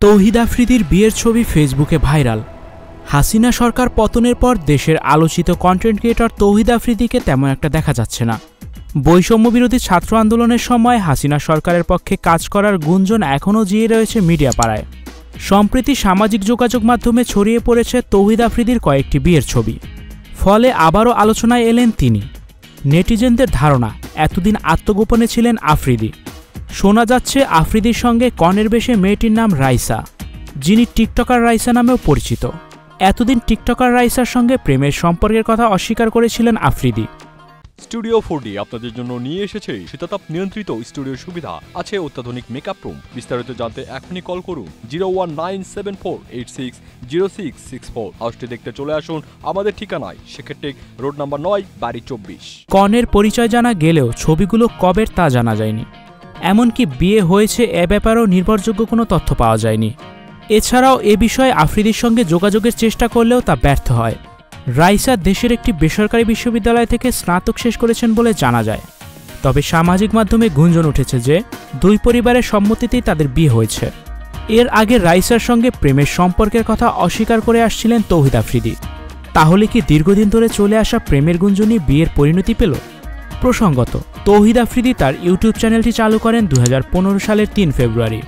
তৌহিদ আফ্রিদির বিয়ের ছবি ফেসবুকে ভাইরাল। হাসিনা সরকার পতনের পর দেশের আলোচিত কন্টেন্ট ক্রিয়েটর তৌহিদ আফ্রিদিকে তেমন একটা দেখা যাচ্ছে না। বৈষম্য বিরোধী ছাত্র আন্দোলনের সময় হাসিনা সরকারের পক্ষে কাজ করার গুঞ্জন এখনও জিয়ে রয়েছে মিডিয়া পাড়ায়। সম্প্রতি সামাজিক যোগাযোগ মাধ্যমে ছড়িয়ে পড়েছে তৌহিদ আফ্রিদির কয়েকটি বিয়ের ছবি। ফলে আবারও আলোচনায় এলেন তিনি। নেটিজেনদের ধারণা, এতদিন আত্মগোপনে ছিলেন আফ্রিদি। শোনা যাচ্ছে আফ্রিদির সঙ্গে কনের বেশে মেয়েটির নাম রাইসা, যিনি টিকটকার রাইসা নামেও পরিচিত। এতদিন টিকটকার রাইসার সঙ্গে প্রেমের সম্পর্কের কথা অস্বীকার করেছিলেন আফ্রিদি। স্টুডিও 4D আপনাদের জন্য নিয়ে এসেছে শীতাতাপ নিয়ন্ত্রিত স্টুডিও সুবিধা, আছে অত্যাধুনিক মেকআপ রুম। বিস্তারিত জানতে এখনই কল করুন 01974860664। হাউসটি দেখতে চলে আসুন আমাদের ঠিকানায়, সেক্ষেত্রে রোড নাম্বার 9, বাড়ি 24। কনের পরিচয় জানা গেলেও ছবিগুলো কবের তা জানা যায়নি। এমনকি বিয়ে হয়েছে এ ব্যাপারেও নির্ভরযোগ্য কোনো তথ্য পাওয়া যায়নি। এছাড়াও এ বিষয়ে আফ্রিদির সঙ্গে যোগাযোগের চেষ্টা করলেও তা ব্যর্থ হয়। রাইসা দেশের একটি বেসরকারি বিশ্ববিদ্যালয় থেকে স্নাতক শেষ করেছেন বলে জানা যায়। তবে সামাজিক মাধ্যমে গুঞ্জন উঠেছে যে দুই পরিবারের সম্মতিতেই তাদের বিয়ে হয়েছে। এর আগে রাইসার সঙ্গে প্রেমের সম্পর্কের কথা অস্বীকার করে আসছিলেন তৌহিদ আফ্রিদি। তাহলে কি দীর্ঘদিন ধরে চলে আসা প্রেমের গুঞ্জনই বিয়ের পরিণতি পেল? প্রসঙ্গত, তৌহিদ আফ্রিদি তার ইউটিউব চ্যানেলটি চালু করেন 2015 সালের 3 ফেব্রুয়ারি।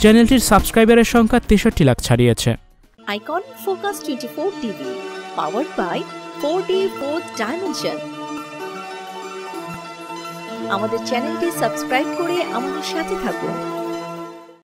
চ্যানেলটির সাবস্ক্রাইবারের সংখ্যা 63 লাখ ছাড়িয়েছে। Icon focus 24 TV, powered by 4D Fourth Dimension। আমাদের চ্যানেলটি সাবস্ক্রাইব করে আমাদের সাথে থাকুন।